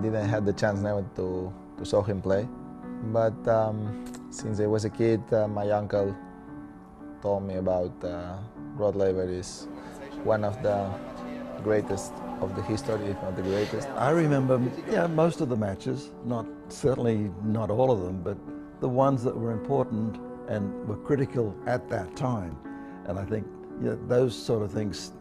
didn't have the chance never to saw him play. But since I was a kid, my uncle told me about Rod Laver is one of the greatest of the history, if not the greatest. I remember, most of the matches, certainly not all of them, but the ones that were important and were critical at that time. And I think those sort of things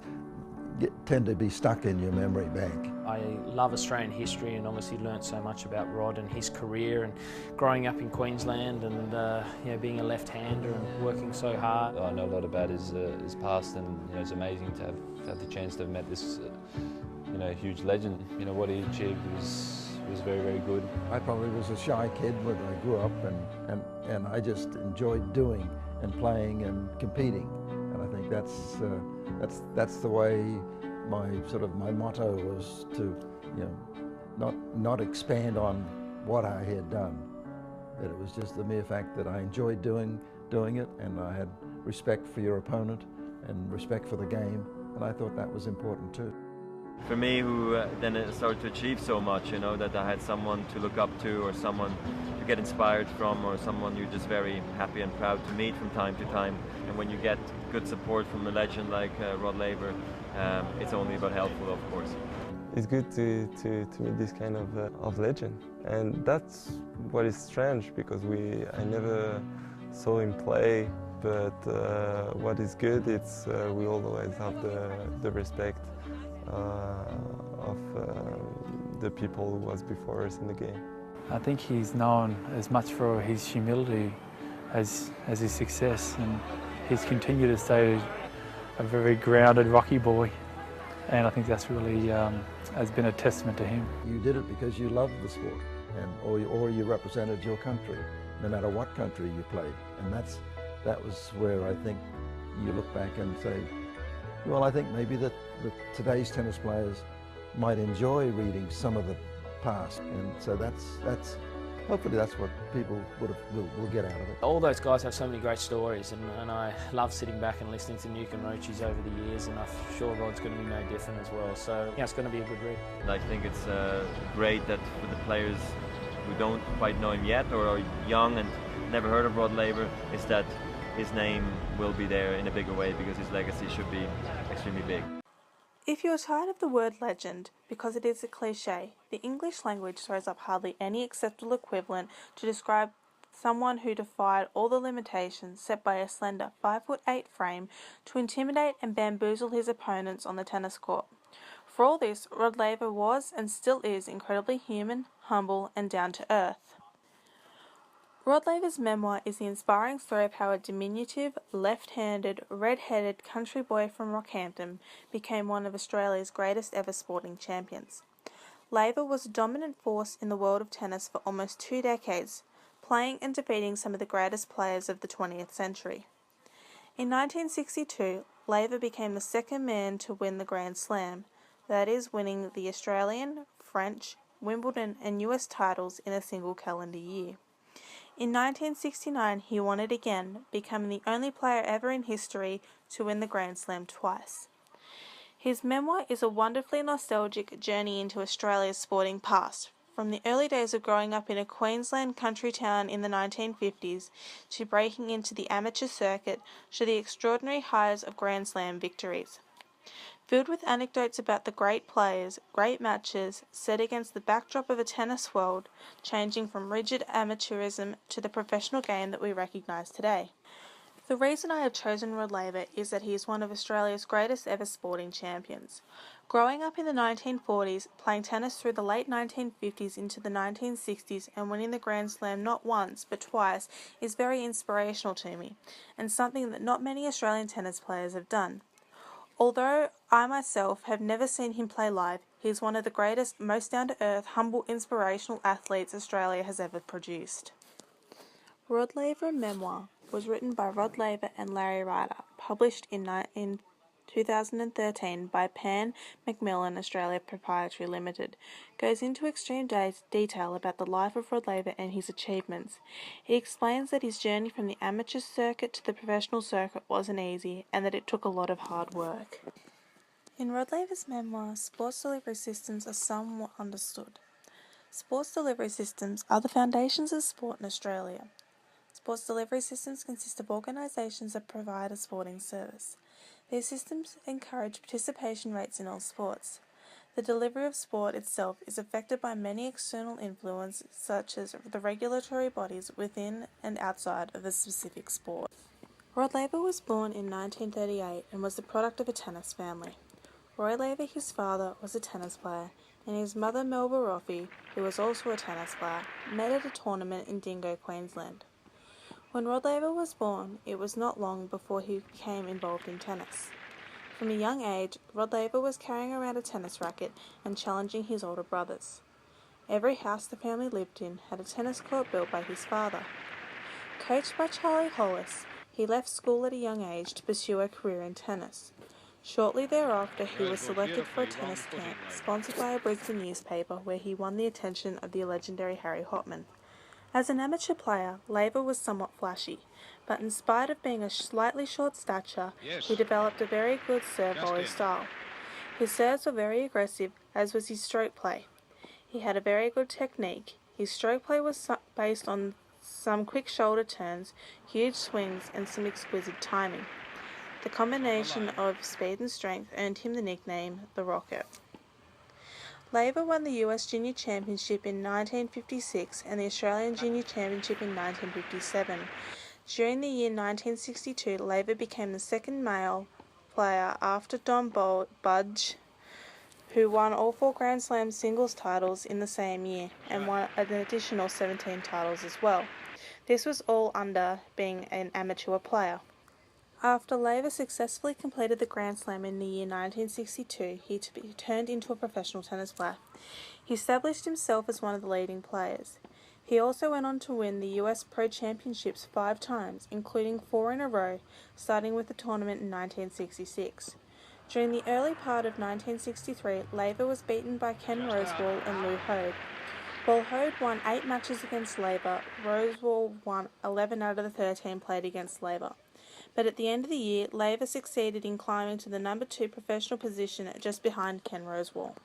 tend to be stuck in your memory bank. I love Australian history and obviously learnt so much about Rod and his career and growing up in Queensland and being a left-hander and working so hard. I know a lot about his past, and it's amazing to have the chance to have met this huge legend. What he achieved was very, very good. I probably was a shy kid when I grew up, and I just enjoyed doing and playing and competing. And I think that's the way my motto was to not expand on what I had done. That it was just the mere fact that I enjoyed doing it, and I had respect for your opponent and respect for the game, and I thought that was important too. For me, who then started to achieve so much, that I had someone to look up to, or someone to get inspired from, or someone you're just very happy and proud to meet from time to time. And when you get good support from a legend like Rod Laver, it's only but helpful, of course. It's good to meet this kind of legend, and that's what is strange, because I never saw him play. But what is good, it's we always have the respect of the people who was before us in the game. I think he's known as much for his humility as his success, and he's continued to stay a very grounded, rocky boy, and I think that's really has been a testament to him. You did it because you loved the sport, or you represented your country, no matter what country you played, and that was where I think you look back and say, well, I think maybe that today's tennis players might enjoy reading some of the past, and so that's hopefully that's what people will get out of it. All those guys have so many great stories, and I love sitting back and listening to Nuke and Roaches over the years, and I'm sure Rod's going to be no different as well. So it's going to be a good read. I think it's great that for the players who don't quite know him yet, or are young and never heard of Rod Laver, is that his name will be there in a bigger way, because his legacy should be extremely big. If you're tired of the word legend because it is a cliche, the English language throws up hardly any acceptable equivalent to describe someone who defied all the limitations set by a slender 5'8" frame to intimidate and bamboozle his opponents on the tennis court. For all this, Rod Laver was and still is incredibly human, humble and down to earth. Rod Laver's memoir is the inspiring story of how a diminutive, left-handed, red-headed country boy from Rockhampton became one of Australia's greatest ever sporting champions. Laver was a dominant force in the world of tennis for almost 2 decades, playing and defeating some of the greatest players of the 20th century. In 1962, Laver became the second man to win the Grand Slam, that is, winning the Australian, French, Wimbledon and US titles in a single calendar year. In 1969, he won it again, becoming the only player ever in history to win the Grand Slam twice. His memoir is a wonderfully nostalgic journey into Australia's sporting past, from the early days of growing up in a Queensland country town in the 1950s to breaking into the amateur circuit to the extraordinary highs of Grand Slam victories. Filled with anecdotes about the great players, great matches, set against the backdrop of a tennis world, changing from rigid amateurism to the professional game that we recognise today. The reason I have chosen Rod Laver is that he is one of Australia's greatest ever sporting champions. Growing up in the 1940s, playing tennis through the late 1950s into the 1960s and winning the Grand Slam not once but twice is very inspirational to me, and something that not many Australian tennis players have done. Although I myself have never seen him play live, he is one of the greatest, most down-to-earth, humble, inspirational athletes Australia has ever produced. Rod Laver Memoir was written by Rod Laver and Larry Ryder, published in 2013 by Pan Macmillan Australia Proprietary Limited, goes into extreme detail about the life of Rod Laver and his achievements. He explains that his journey from the amateur circuit to the professional circuit wasn't easy and that it took a lot of hard work. In Rod Laver's memoir, sports delivery systems are somewhat understood. Sports delivery systems are the foundations of sport in Australia. Sports delivery systems consist of organisations that provide a sporting service. These systems encourage participation rates in all sports. The delivery of sport itself is affected by many external influences such as the regulatory bodies within and outside of a specific sport. Rod Laver was born in 1938 and was the product of a tennis family. Roy Laver, his father, was a tennis player, and his mother, Melba Roffey, who was also a tennis player, met at a tournament in Dingo, Queensland. When Rod Laver was born, it was not long before he became involved in tennis. From a young age, Rod Laver was carrying around a tennis racket and challenging his older brothers. Every house the family lived in had a tennis court built by his father. Coached by Charlie Hollis, he left school at a young age to pursue a career in tennis. Shortly thereafter, he was selected for a tennis camp sponsored by a Brisbane newspaper where he won the attention of the legendary Harry Hopman. As an amateur player, Laver was somewhat flashy, but in spite of being a slightly short stature, he developed a very good serve volley style. His serves were very aggressive, as was his stroke play. He had a very good technique. His stroke play was based on some quick shoulder turns, huge swings, and some exquisite timing. The combination of speed and strength earned him the nickname the Rocket. Laver won the US Junior Championship in 1956 and the Australian Junior Championship in 1957. During the year 1962, Laver became the second male player after Don Budge, who won all 4 Grand Slam singles titles in the same year and won an additional 17 titles as well. This was all under being an amateur player. After Laver successfully completed the Grand Slam in the year 1962, he turned into a professional tennis player. He established himself as one of the leading players. He also went on to win the US Pro Championships 5 times, including 4 in a row, starting with the tournament in 1966. During the early part of 1963, Laver was beaten by Ken Rosewall and Lou Hode. While Hode won 8 matches against Laver, Rosewall won 11 out of the 13 played against Laver. But at the end of the year, Laver succeeded in climbing to the number 2 professional position just behind Ken Rosewall.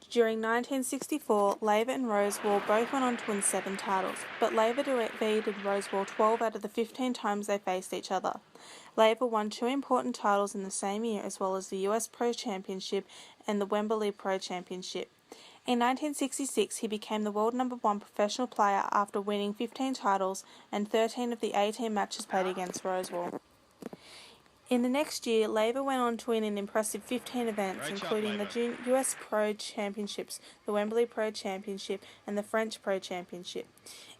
During 1964, Laver and Rosewall both went on to win 7 titles, but Laver defeated Rosewall 12 out of the 15 times they faced each other. Laver won 2 important titles in the same year, as well as the US Pro Championship and the Wembley Pro Championship. In 1966, he became the world number 1 professional player after winning 15 titles and 13 of the 18 matches played against Rosewall. In the next year, Laver went on to win an impressive 15 events, including the US Pro Championships, the Wembley Pro Championship, and the French Pro Championship.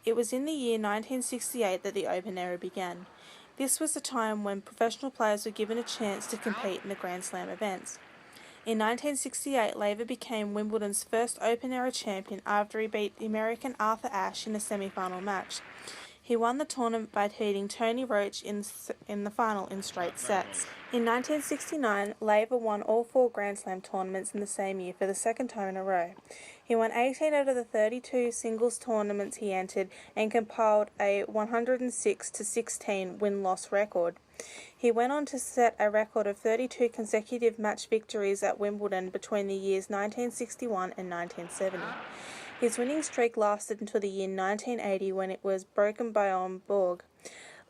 It was in the year 1968 that the Open era began. This was the time when professional players were given a chance to compete in the Grand Slam events. In 1968, Laver became Wimbledon's first open-era champion after he beat the American Arthur Ashe in a semi-final match. He won the tournament by beating Tony Roach in the final in straight sets. In 1969, Laver won all 4 Grand Slam tournaments in the same year for the second time in a row. He won 18 out of the 32 singles tournaments he entered and compiled a 106-16 win-loss record. He went on to set a record of 32 consecutive match victories at Wimbledon between the years 1961 and 1970. His winning streak lasted until the year 1980 when it was broken by Borg.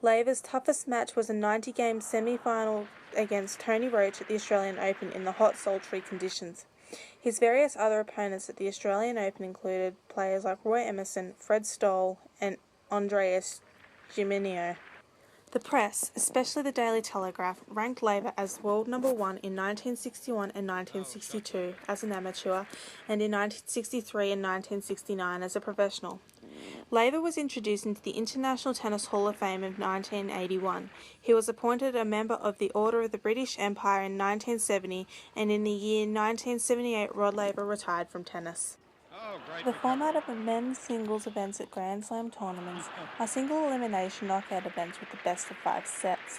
Laver's toughest match was a 90-game semi-final against Tony Roach at the Australian Open in the hot, sultry conditions. His various other opponents at the Australian Open included players like Roy Emerson, Fred Stoll, and Andreas Gimeneo. The press, especially the Daily Telegraph, ranked Laver as world number 1 in 1961 and 1962 as an amateur, and in 1963 and 1969 as a professional. Laver was introduced into the International Tennis Hall of Fame in 1981. He was appointed a member of the Order of the British Empire in 1970, and in the year 1978 Rod Laver retired from tennis. The format of the men's singles events at Grand Slam tournaments are single elimination knockout events with the best of 5 sets.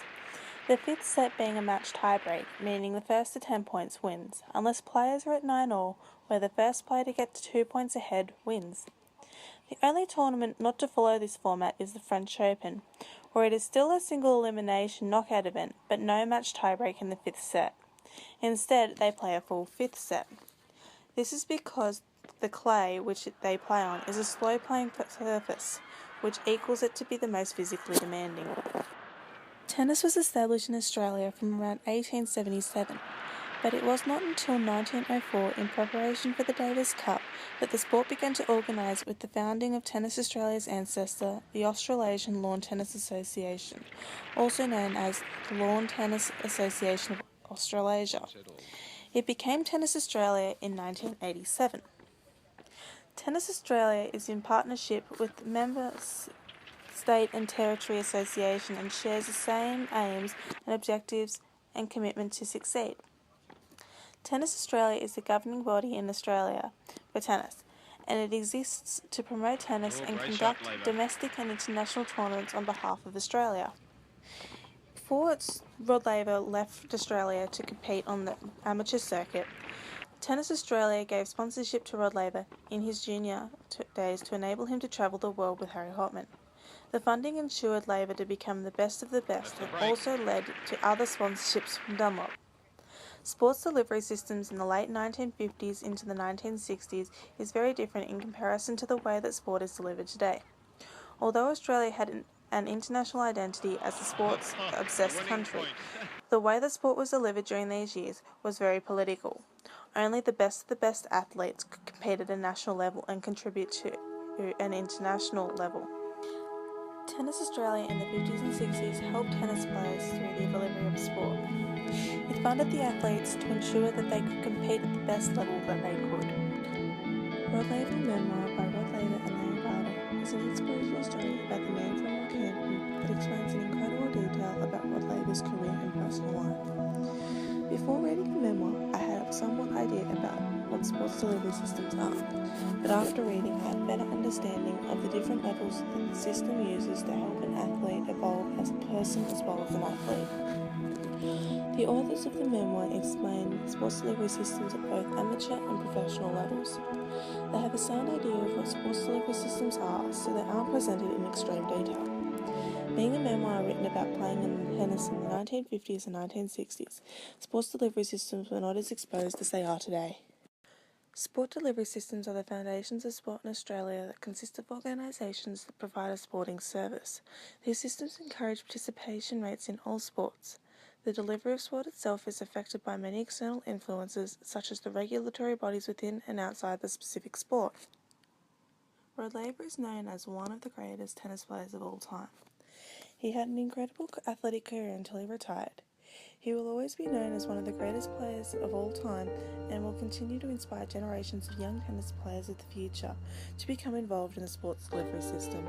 The 5th set being a match tiebreak, meaning the first to 10 points wins, unless players are at 9-all, where the first player to get to 2 points ahead wins. The only tournament not to follow this format is the French Open, where it is still a single elimination knockout event, but no match tiebreak in the 5th set. Instead, they play a full 5th set. This is because The clay, which they play on, is a slow-playing surface, which equals it to be the most physically demanding. Tennis was established in Australia from around 1877, but it was not until 1904, in preparation for the Davis Cup, that the sport began to organise with the founding of Tennis Australia's ancestor, the Australasian Lawn Tennis Association, also known as the Lawn Tennis Association of Australasia. It became Tennis Australia in 1987. Tennis Australia is in partnership with member state and territory association and shares the same aims and objectives and commitment to succeed. Tennis Australia is the governing body in Australia for tennis, and it exists to promote tennis and conduct domestic and international tournaments on behalf of Australia. Before Rod Laver left Australia to compete on the amateur circuit, Tennis Australia gave sponsorship to Rod Laver in his junior days to enable him to travel the world with Harry Hopman. The funding ensured Laver to become the best of the best and also led to other sponsorships from Dunlop. Sports delivery systems in the late 1950s into the 1960s is very different in comparison to the way that sport is delivered today. Although Australia had an international identity as a sports-obsessed country, the way that sport was delivered during these years was very political. Only the best of the best athletes could compete at a national level and contribute to an international level. Tennis Australia in the 50s and 60s helped tennis players through the delivery of sport. It funded the athletes to ensure that they could compete at the best level that they could. Rod Laver memoir by Rod Laver and Laver Assignment is an inspirational story about the man from Rockhampton that explains in incredible detail about Rod Laver's career and personal life. Before reading the memoir, I had a somewhat idea about what sports delivery systems are, but after reading I had a better understanding of the different levels that the system uses to help an athlete evolve as a person as well as an athlete. The authors of the memoir explain sports delivery systems at both amateur and professional levels. They have a sound idea of what sports delivery systems are, so they aren't presented in extreme detail. Being a memoir written about playing in tennis in the 1950s and 1960s, sports delivery systems were not as exposed as they are today. Sport delivery systems are the foundations of sport in Australia that consist of organisations that provide a sporting service. These systems encourage participation rates in all sports. The delivery of sport itself is affected by many external influences, such as the regulatory bodies within and outside the specific sport. Rod Laver is known as one of the greatest tennis players of all time. He had an incredible athletic career until he retired. He will always be known as one of the greatest players of all time and will continue to inspire generations of young tennis players of the future to become involved in the sports delivery system.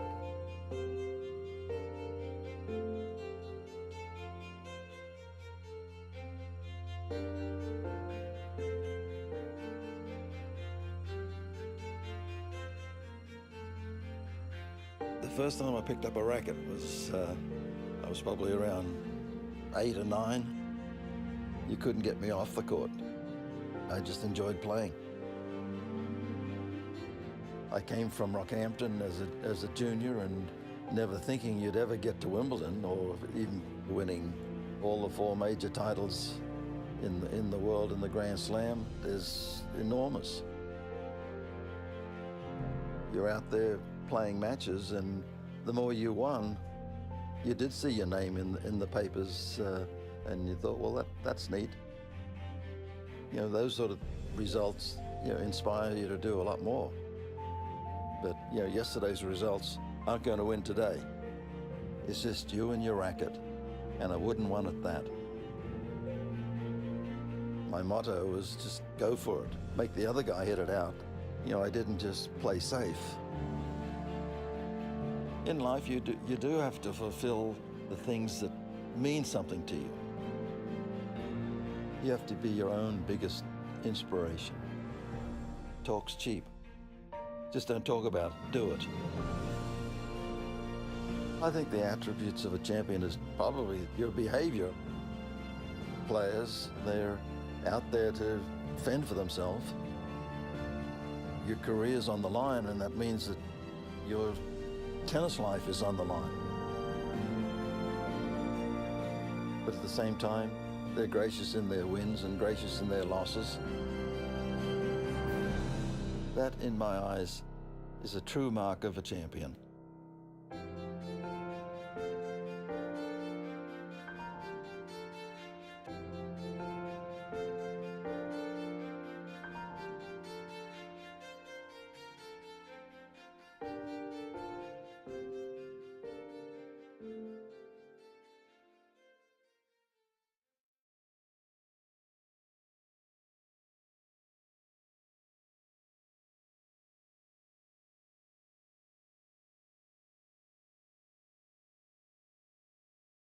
The first time I picked up a racket was, I was probably around 8 or 9. You couldn't get me off the court. I just enjoyed playing. I came from Rockhampton as a junior and never thinking you'd ever get to Wimbledon or even winning all the 4 major titles in the world in the Grand Slam is enormous. You're out there playing matches, and the more you won, you did see your name in the papers, and you thought, well, that's neat. You know, those sort of results, you know, inspire you to do a lot more. But, you know, yesterday's results aren't going to win today. It's just you and your racket, and I wouldn't want it that. My motto was just go for it. Make the other guy hit it out. You know, I didn't just play safe. In life, you do have to fulfill the things that mean something to you. You have to be your own biggest inspiration. Talk's cheap. Just don't talk about it, do it. I think the attributes of a champion is probably your behavior. Players, they're out there to fend for themselves. Your career's on the line, and that means that your tennis life is on the line. But at the same time, they're gracious in their wins and gracious in their losses. That, in my eyes, is a true mark of a champion.